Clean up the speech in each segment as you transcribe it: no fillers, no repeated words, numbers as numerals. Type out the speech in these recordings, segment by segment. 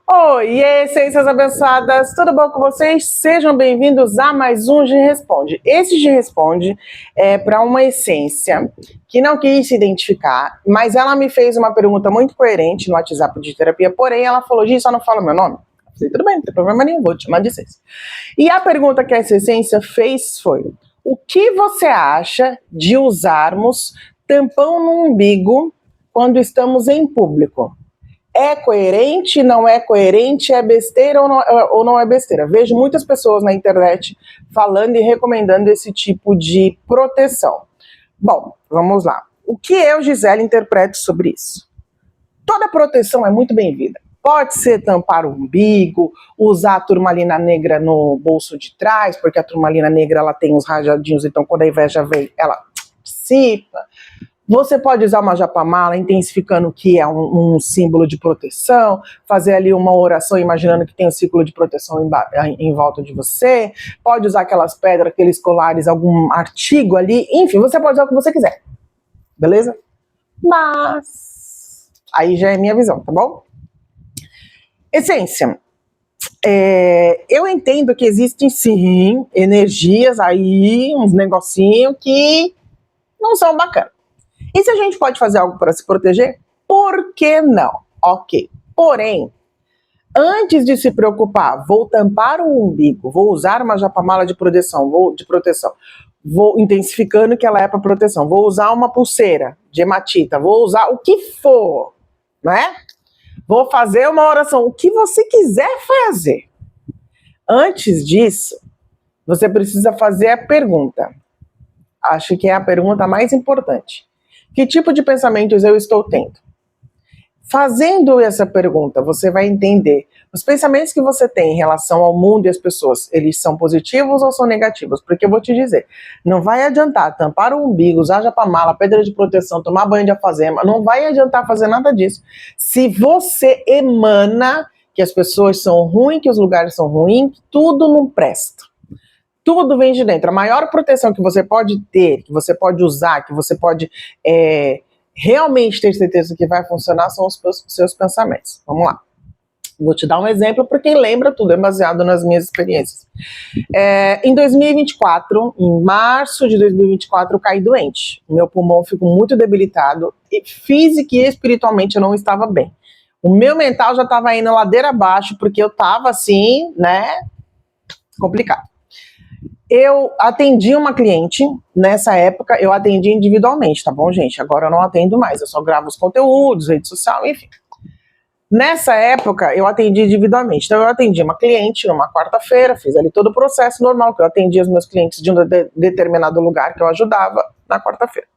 Oi, essências abençoadas, tudo bom com vocês? Sejam bem-vindos a mais um Gi Responde. Esse Gi Responde é para uma essência que não quis se identificar, mas ela me fez uma pergunta muito coerente no WhatsApp de terapia, porém ela falou, Gi, só não fala meu nome. Eu falei, tudo bem, não tem problema nenhum, vou te chamar de essência. E a pergunta que essa essência fez foi, o que você acha de usarmos tampão no umbigo quando estamos em público? É coerente, não é coerente, é besteira ou não é besteira? Vejo muitas pessoas na internet falando e recomendando esse tipo de proteção. Bom, vamos lá. O que eu, Gisele, interpreto sobre isso? Toda proteção é muito bem-vinda. Pode ser tampar o umbigo, usar a turmalina negra no bolso de trás, porque a turmalina negra ela tem os rajadinhos, então quando a inveja vem, ela dissipa. Você pode usar uma japamala, intensificando que é um símbolo de proteção, fazer ali uma oração imaginando que tem um círculo de proteção em volta de você, pode usar aquelas pedras, aqueles colares, algum artigo ali, enfim, você pode usar o que você quiser, beleza? Mas, aí já é minha visão, tá bom? Essência, eu entendo que existem sim energias aí, uns negocinhos que não são bacanas. E se a gente pode fazer algo para se proteger? Por que não? Ok. Porém, antes de se preocupar, vou tampar o umbigo, vou usar uma japamala de proteção, vou intensificando que ela é para proteção, vou usar uma pulseira de hematita, vou usar o que for, né? Vou fazer uma oração, o que você quiser fazer. Antes disso, você precisa fazer a pergunta. Acho que é a pergunta mais importante. Que tipo de pensamentos eu estou tendo? Fazendo essa pergunta, você vai entender os pensamentos que você tem em relação ao mundo e às pessoas, eles são positivos ou são negativos? Porque eu vou te dizer, não vai adiantar tampar o umbigo, usar japamala, pedra de proteção, tomar banho de alfazema, não vai adiantar fazer nada disso. Se você emana que as pessoas são ruins, que os lugares são ruins, tudo não presta. Tudo vem de dentro. A maior proteção que você pode ter, que você pode usar, que você pode realmente ter certeza que vai funcionar são os seus pensamentos. Vamos lá. Vou te dar um exemplo, porque lembra tudo, é baseado nas minhas experiências. Em 2024, em março de 2024, eu caí doente. Meu pulmão ficou muito debilitado e física e espiritualmente eu não estava bem. O meu mental já estava indo ladeira abaixo, porque eu estava assim, né, complicado. Eu atendi uma cliente, nessa época eu atendi individualmente, tá bom, gente? Agora eu não atendo mais, eu só gravo os conteúdos, rede social, enfim. Nessa época eu atendi individualmente, então eu atendi uma cliente numa quarta-feira, fiz ali todo o processo normal, que eu atendia os meus clientes de um determinado lugar que eu ajudava na quarta-feira.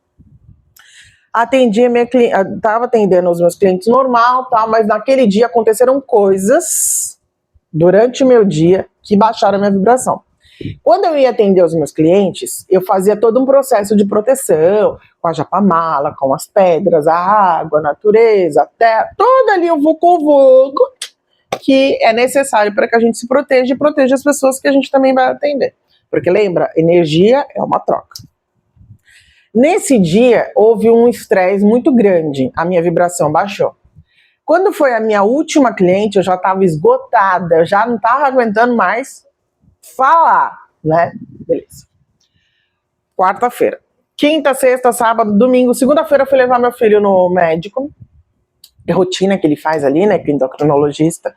Estava atendendo os meus clientes normal, tá, mas naquele dia aconteceram coisas durante o meu dia que baixaram a minha vibração. Quando eu ia atender os meus clientes, eu fazia todo um processo de proteção, com a japamala, com as pedras, a água, a natureza, a terra, todo ali o vucu-vucu que é necessário para que a gente se proteja e proteja as pessoas que a gente também vai atender. Porque lembra, energia é uma troca. Nesse dia, houve um estresse muito grande, a minha vibração baixou. Quando foi a minha última cliente, eu já estava esgotada, eu já não estava aguentando mais falar, né? Beleza. Quarta-feira. Quinta, sexta, sábado, domingo, segunda-feira eu fui levar meu filho no médico. É rotina que ele faz ali, né? Que é endocrinologista.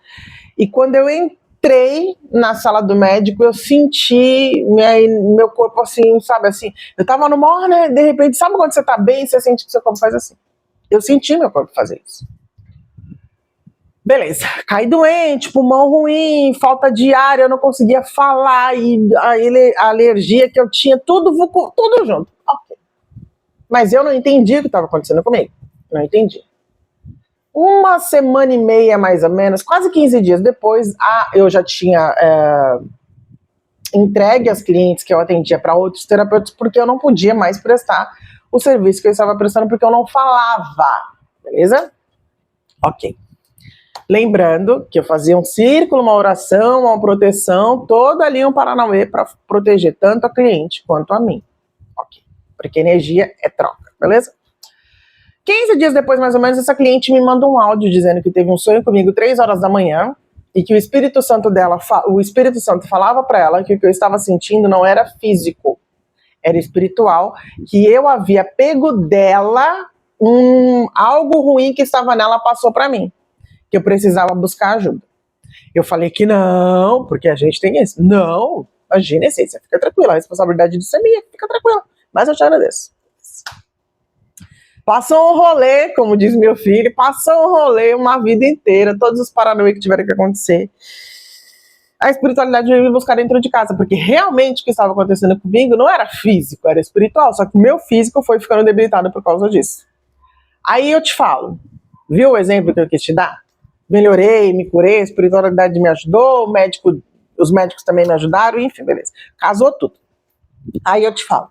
E quando eu entrei na sala do médico, eu senti meu corpo assim, sabe assim? Eu tava no maior, né? De repente, sabe quando você tá bem e você sente que seu corpo faz assim? Eu senti meu corpo fazer isso. Beleza, caí doente, pulmão ruim, falta de ar, eu não conseguia falar, e a alergia que eu tinha, tudo junto. Okay. Mas eu não entendi o que estava acontecendo comigo. Não entendi. Uma semana e meia, mais ou menos, quase 15 dias depois, eu já tinha entregue as clientes que eu atendia para outros terapeutas, porque eu não podia mais prestar o serviço que eu estava prestando, porque eu não falava. Beleza? Ok. Lembrando que eu fazia um círculo, uma oração, uma proteção, todo ali um paranauê para proteger tanto a cliente quanto a mim. Ok. Porque energia é troca, beleza? 15 dias depois, mais ou menos, essa cliente me manda um áudio dizendo que teve um sonho comigo 3 horas da manhã, e que o Espírito Santo falava para ela que o que eu estava sentindo não era físico, era espiritual, que eu havia pego dela algo ruim que estava nela passou para mim, que eu precisava buscar ajuda. Eu falei que não, porque a gente tem isso. Não, imagina, essência, fica tranquila, a responsabilidade disso é minha, fica tranquila, mas eu te agradeço. Passou um rolê, como diz meu filho, passou um rolê uma vida inteira, todos os paranoia que tiveram que acontecer. A espiritualidade veio me buscar dentro de casa, porque realmente o que estava acontecendo comigo não era físico, era espiritual, só que o meu físico foi ficando debilitado por causa disso. Aí eu te falo, viu o exemplo que eu quis te dar? Melhorei, me curei, a espiritualidade me ajudou, os médicos também me ajudaram, enfim, beleza. Casou tudo. Aí eu te falo,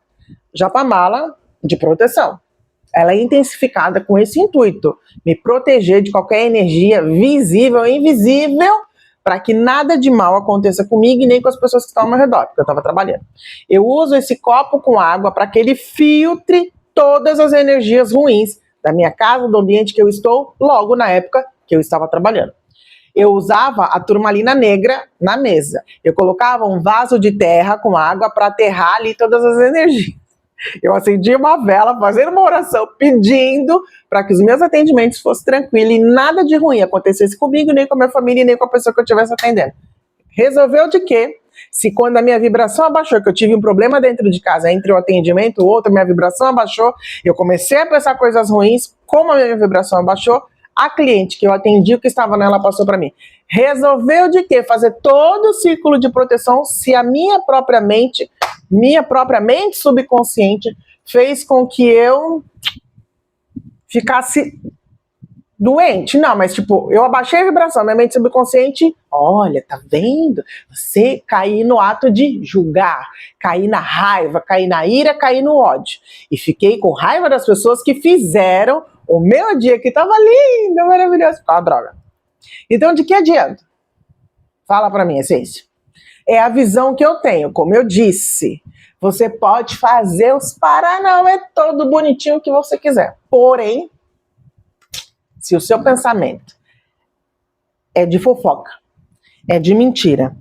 Japamala de proteção. Ela é intensificada com esse intuito, me proteger de qualquer energia visível e invisível, para que nada de mal aconteça comigo e nem com as pessoas que estão ao meu redor, porque eu estava trabalhando. Eu uso esse copo com água para que ele filtre todas as energias ruins da minha casa, do ambiente que eu estou, logo na época que eu estava trabalhando. Eu usava a turmalina negra na mesa. Eu colocava um vaso de terra com água para aterrar ali todas as energias. Eu acendia uma vela, fazendo uma oração, pedindo para que os meus atendimentos fossem tranquilos e nada de ruim acontecesse comigo, nem com a minha família, nem com a pessoa que eu estivesse atendendo. Resolveu de quê? Se quando a minha vibração abaixou, que eu tive um problema dentro de casa, entre um atendimento e o outro, minha vibração abaixou, eu comecei a pensar coisas ruins, como a minha vibração abaixou, a cliente que eu atendi, o que estava nela passou para mim. Resolveu de quê? Fazer todo o círculo de proteção se a minha própria mente subconsciente fez com que eu ficasse doente. Não, mas tipo, eu abaixei a vibração, minha mente subconsciente, olha, tá vendo? Você cair no ato de julgar, cair na raiva, cair na ira, cair no ódio. E fiquei com raiva das pessoas que fizeram o meu dia que tava lindo, maravilhoso, com a droga. Então, de que adianta? Fala pra mim, essência. É a visão que eu tenho, como eu disse. Você pode fazer os paranauê todo bonitinho que você quiser. Porém, se o seu pensamento é de fofoca, é de mentira,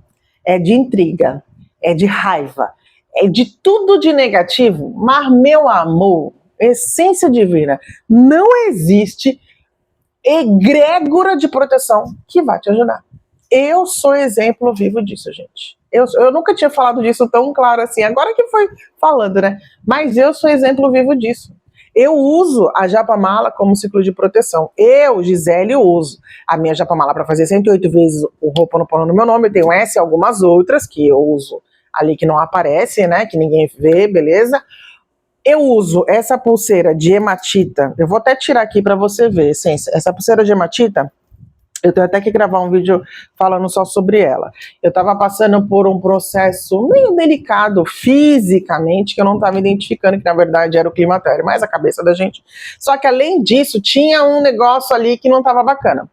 é de intriga, é de raiva, é de tudo de negativo, mas, meu amor, essência divina, não existe egrégora de proteção que vai te ajudar. Eu sou exemplo vivo disso, gente. Eu nunca tinha falado disso tão claro assim, agora que foi falando, né? Mas eu sou exemplo vivo disso. Eu uso a Japamala como ciclo de proteção. Eu, Gisele, uso a minha Japamala para fazer 108 vezes o Ho'oponopono no meu nome. Eu tenho essa e algumas outras que eu uso ali que não aparecem, né? Que ninguém vê, beleza? Eu uso essa pulseira de hematita. Eu vou até tirar aqui para você ver, essência. Essa pulseira de hematita, eu tenho até que gravar um vídeo falando só sobre ela. Eu estava passando por um processo meio delicado fisicamente, que eu não estava identificando, que na verdade era o climatério, mas a cabeça da gente. Só que além disso, tinha um negócio ali que não estava bacana.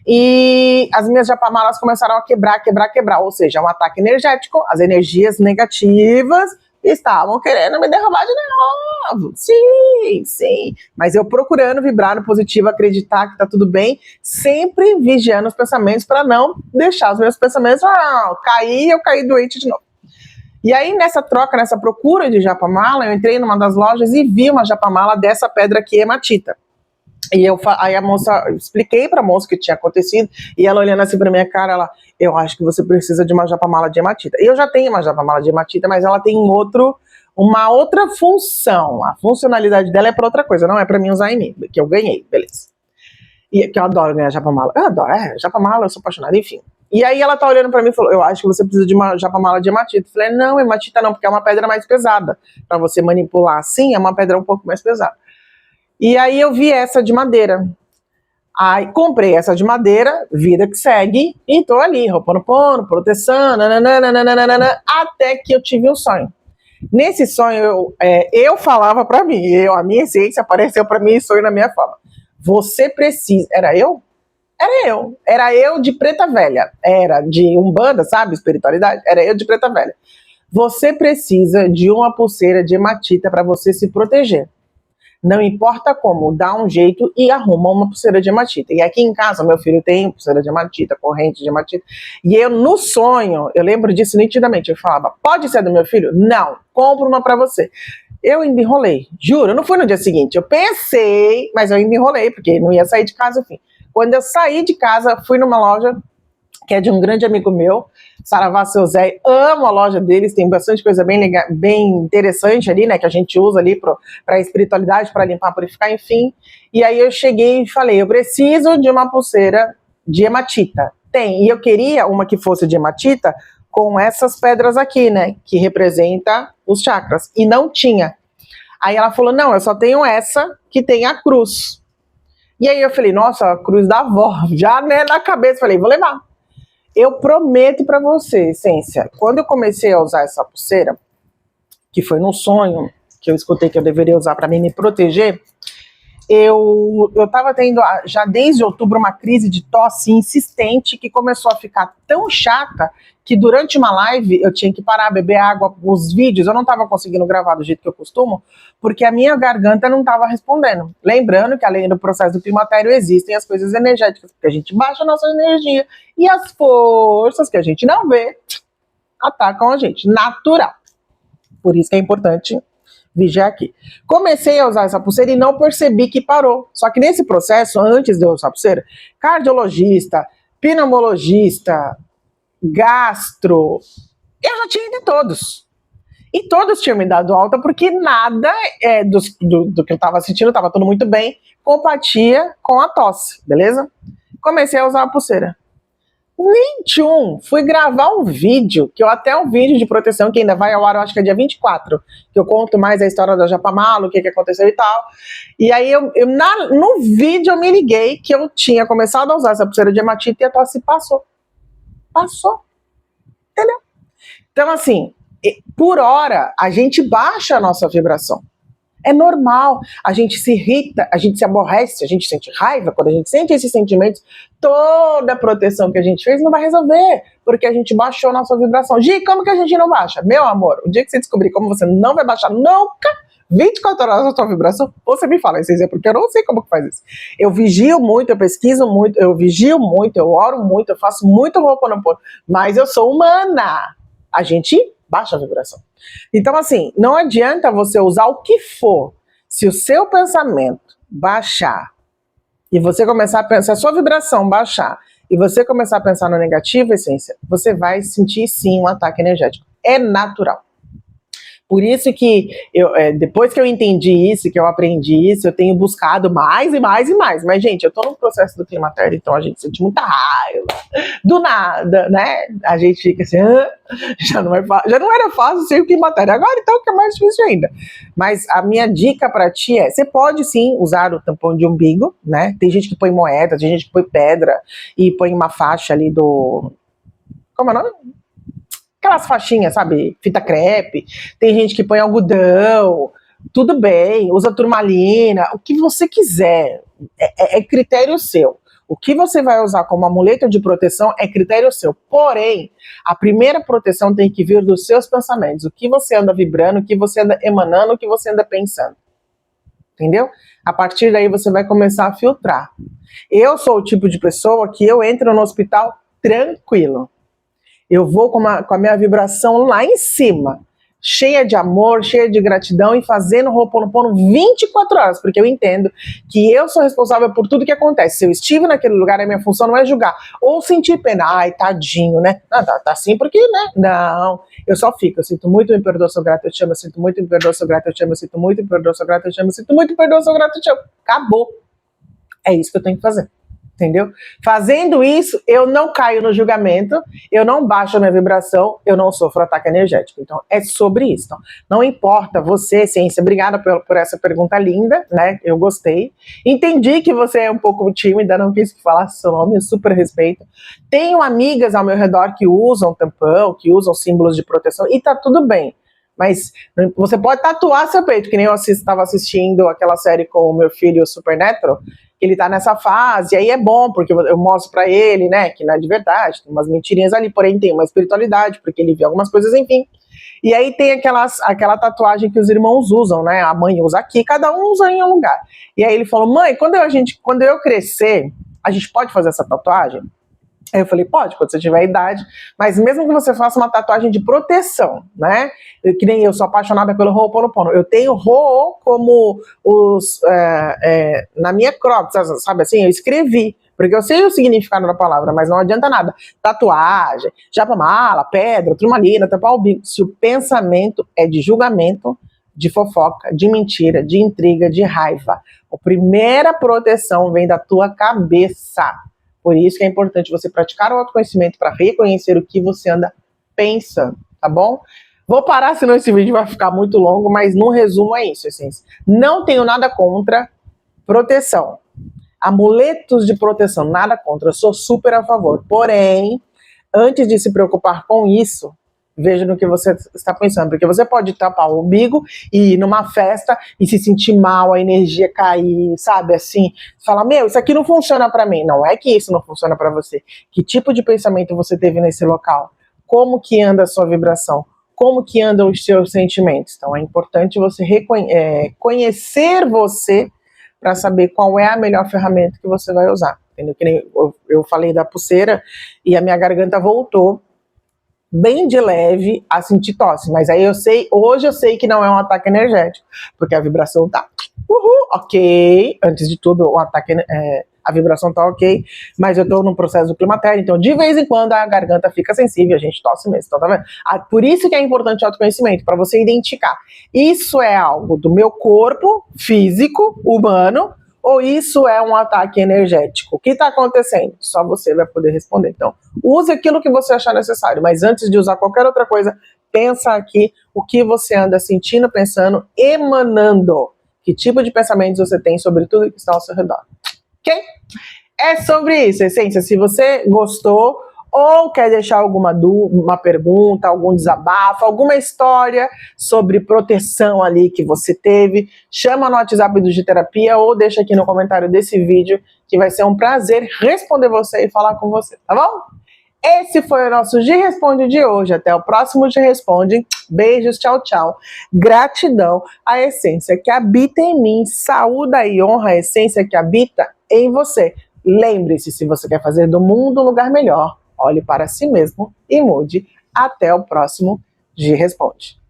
E as minhas japamalas começaram a quebrar, ou seja, um ataque energético, as energias negativas estavam querendo me derrubar de novo. Sim. Mas eu procurando vibrar no positivo, acreditar que tá tudo bem, sempre vigiando os pensamentos para não deixar os meus pensamentos eu caí doente de novo. E aí, nessa troca, nessa procura de japamala, eu entrei numa das lojas e vi uma japamala dessa pedra aqui, hematita. E aí a moça, eu expliquei pra moça o que tinha acontecido, e ela olhando assim pra minha cara, eu acho que você precisa de uma japamala de hematita. Eu já tenho uma japamala de hematita, mas ela tem uma outra função. A funcionalidade dela é pra outra coisa, não é pra mim usar em mim, que eu ganhei, beleza. E que eu adoro ganhar japamala. Eu adoro, japamala, eu sou apaixonada, enfim. E aí ela tá olhando pra mim e falou, eu acho que você precisa de uma japamala de hematita. Eu falei, não, hematita não, porque é uma pedra mais pesada. Pra você manipular assim, é uma pedra um pouco mais pesada. E aí eu vi essa de madeira. Aí comprei essa de madeira, vida que segue, e tô ali, Ho'oponopono, proteção, nananana, até que eu tive um sonho. Nesse sonho, eu falava pra mim, a minha essência apareceu pra mim em sonho na minha forma. Você precisa... Era eu? Era eu de preta velha. Era de Umbanda, sabe? Espiritualidade. Era eu de preta velha. Você precisa de uma pulseira de hematita pra você se proteger. Não importa como, dá um jeito e arruma uma pulseira de hematita. E aqui em casa, meu filho tem pulseira de hematita, corrente de hematita. E eu, no sonho, eu lembro disso nitidamente. Eu falava, pode ser do meu filho? Não, compro uma pra você. Eu ainda enrolei, juro, eu não fui no dia seguinte. Eu pensei, mas eu ainda enrolei, porque não ia sair de casa, enfim. Quando eu saí de casa, fui numa loja que é de um grande amigo meu, Saravá Seu Zé, amo a loja deles, tem bastante coisa bem legal, bem interessante ali, né, que a gente usa ali para espiritualidade, para limpar, purificar, enfim. E aí eu cheguei e falei, eu preciso de uma pulseira de hematita. Tem, e eu queria uma que fosse de hematita com essas pedras aqui, né, que representa os chakras, e não tinha. Aí ela falou, não, eu só tenho essa que tem a cruz. E aí eu falei, nossa, a cruz da avó, já né, na cabeça, falei, vou levar. Eu prometo pra você, Essência, quando eu comecei a usar essa pulseira, que foi num sonho, que eu escutei que eu deveria usar pra mim me proteger, eu tava tendo já desde outubro uma crise de tosse insistente que começou a ficar tão chata que durante uma live eu tinha que parar, beber água, os vídeos eu não tava conseguindo gravar do jeito que eu costumo, porque a minha garganta não tava respondendo. Lembrando que além do processo do climatério existem as coisas energéticas, porque a gente baixa a nossa energia e as forças que a gente não vê atacam a gente, natural. Por isso que é importante vigiar aqui. Comecei a usar essa pulseira e não percebi que parou. Só que nesse processo, antes de eu usar a pulseira, cardiologista, pneumologista, gastro, eu já tinha ido em todos. E todos tinham me dado alta porque nada do que eu estava sentindo, estava tudo muito bem, compatia com a tosse, beleza? Comecei a usar a pulseira. Fui gravar um vídeo, um vídeo de proteção que ainda vai ao ar, eu acho que é dia 24, que eu conto mais a história da Japamalo, o que aconteceu e tal. E aí no vídeo eu me liguei que eu tinha começado a usar essa pulseira de hematita e a tosse passou. Passou. Entendeu? Então assim, por hora a gente baixa a nossa vibração. É normal, a gente se irrita, a gente se aborrece, a gente sente raiva. Quando a gente sente esses sentimentos, toda a proteção que a gente fez não vai resolver, porque a gente baixou a nossa vibração. Gi, como que a gente não baixa? Meu amor, o dia que você descobrir como você não vai baixar nunca 24 horas a sua vibração, você me fala, isso é porque eu não sei como que faz isso. Eu vigio muito, eu pesquiso muito, eu vigio muito, eu oro muito, eu faço muito Ho'oponopono, mas eu sou humana. A gente baixa a vibração. Então, assim, não adianta você usar o que for. Se o seu pensamento baixar e você começar a pensar, a sua vibração baixar e você começar a pensar no negativo, Essência, você vai sentir sim um ataque energético. É natural. Por isso que depois que eu entendi isso, que eu aprendi isso, eu tenho buscado mais e mais e mais. Mas, gente, eu tô no processo do climatério, então a gente sente muita raiva. Do nada, né? A gente fica assim, já não era fácil ser o climatério. Agora, então, que é mais difícil ainda. Mas a minha dica pra ti é, você pode sim usar o tampão de umbigo, né? Tem gente que põe moeda, tem gente que põe pedra e põe uma faixa ali do... Como é o nome? Aquelas faixinhas, sabe, fita crepe, tem gente que põe algodão, tudo bem, usa turmalina, o que você quiser, é critério seu. O que você vai usar como amuleto de proteção é critério seu. Porém, a primeira proteção tem que vir dos seus pensamentos. O que você anda vibrando, o que você anda emanando, o que você anda pensando. Entendeu? A partir daí você vai começar a filtrar. Eu sou o tipo de pessoa que eu entro no hospital tranquilo. Eu vou com a minha vibração lá em cima, cheia de amor, cheia de gratidão e fazendo Ho'oponopono 24 horas, porque eu entendo que eu sou responsável por tudo que acontece. Se eu estive naquele lugar, a minha função não é julgar ou sentir pena. Ai, tadinho, né? Não, tá assim porque, né? Não, eu só fico. Eu sinto muito, me perdoa, sou grato, eu te amo. Eu sinto muito, me perdoa, sou grato, eu te amo. Eu sinto muito, me perdoa, sou grato, eu te amo. Eu sinto muito, me perdoa, sou grato, eu te amo. Acabou. É isso que eu tenho que fazer. Entendeu? Fazendo isso, eu não caio no julgamento, eu não baixo a minha vibração, eu não sofro ataque energético. Então, é sobre isso. Então, não importa você, Ciência, obrigada por essa pergunta linda, né? Eu gostei. Entendi que você é um pouco tímida, não quis que falasse seu nome, eu super respeito. Tenho amigas ao meu redor que usam tampão, que usam símbolos de proteção, e tá tudo bem. Mas você pode tatuar seu peito, que nem eu estava assistindo aquela série com o meu filho Supernatural, que ele tá nessa fase, e aí é bom, porque eu mostro pra ele, né, que não é de verdade, tem umas mentirinhas ali, porém tem uma espiritualidade, porque ele vê algumas coisas, enfim. E aí tem aquela tatuagem que os irmãos usam, né, a mãe usa aqui, cada um usa em um lugar. E aí ele falou, mãe, quando eu crescer, a gente pode fazer essa tatuagem? Aí eu falei, pode, quando você tiver idade, mas mesmo que você faça uma tatuagem de proteção, né? Que nem eu sou apaixonada pelo Ho'oponopono. Eu tenho Ho como na minha crocs, sabe assim? Eu escrevi, porque eu sei o significado da palavra, mas não adianta nada. Tatuagem, japamala, pedra, turmalina, tapar o bico. Se o pensamento é de julgamento, de fofoca, de mentira, de intriga, de raiva, a primeira proteção vem da tua cabeça. Por isso que é importante você praticar o autoconhecimento para reconhecer o que você anda pensando, tá bom? Vou parar, senão esse vídeo vai ficar muito longo, mas no resumo é isso, essência. Não tenho nada contra proteção. Amuletos de proteção, nada contra. Eu sou super a favor. Porém, antes de se preocupar com isso, veja no que você está pensando, porque você pode tapar o umbigo e ir numa festa e se sentir mal, a energia cair, sabe, assim, falar, meu, isso aqui não funciona pra mim. Não é que isso não funciona pra você. Que tipo de pensamento você teve nesse local? Como que anda a sua vibração? Como que andam os seus sentimentos? Então é importante você conhecer você para saber qual é a melhor ferramenta que você vai usar. Entendeu? Que nem eu falei da pulseira e a minha garganta voltou bem de leve a sentir tosse, mas aí hoje eu sei que não é um ataque energético, porque a vibração tá ok, antes de tudo o ataque, a vibração tá ok, mas eu tô num processo do climatério, então de vez em quando a garganta fica sensível, a gente tosse mesmo, então tá vendo? Por isso que é importante o autoconhecimento, para você identificar, isso é algo do meu corpo físico, humano, ou isso é um ataque energético? O que está acontecendo? Só você vai poder responder. Então, use aquilo que você achar necessário, mas antes de usar qualquer outra coisa, pensa aqui o que você anda sentindo, pensando, emanando. Que tipo de pensamentos você tem sobre tudo que está ao seu redor. Ok? É sobre isso, essência. Se você gostou ou quer deixar alguma dúvida, uma pergunta, algum desabafo, alguma história sobre proteção ali que você teve, chama no WhatsApp do Digiterapia ou deixa aqui no comentário desse vídeo, que vai ser um prazer responder você e falar com você, tá bom? Esse foi o nosso Gi Responde de hoje. Até o próximo Gi Responde. Beijos, tchau, tchau. Gratidão à essência que habita em mim. Saúde e honra a essência que habita em você. Lembre-se, se você quer fazer do mundo um lugar melhor, olhe para si mesmo e mude. Até o próximo Gi Responde.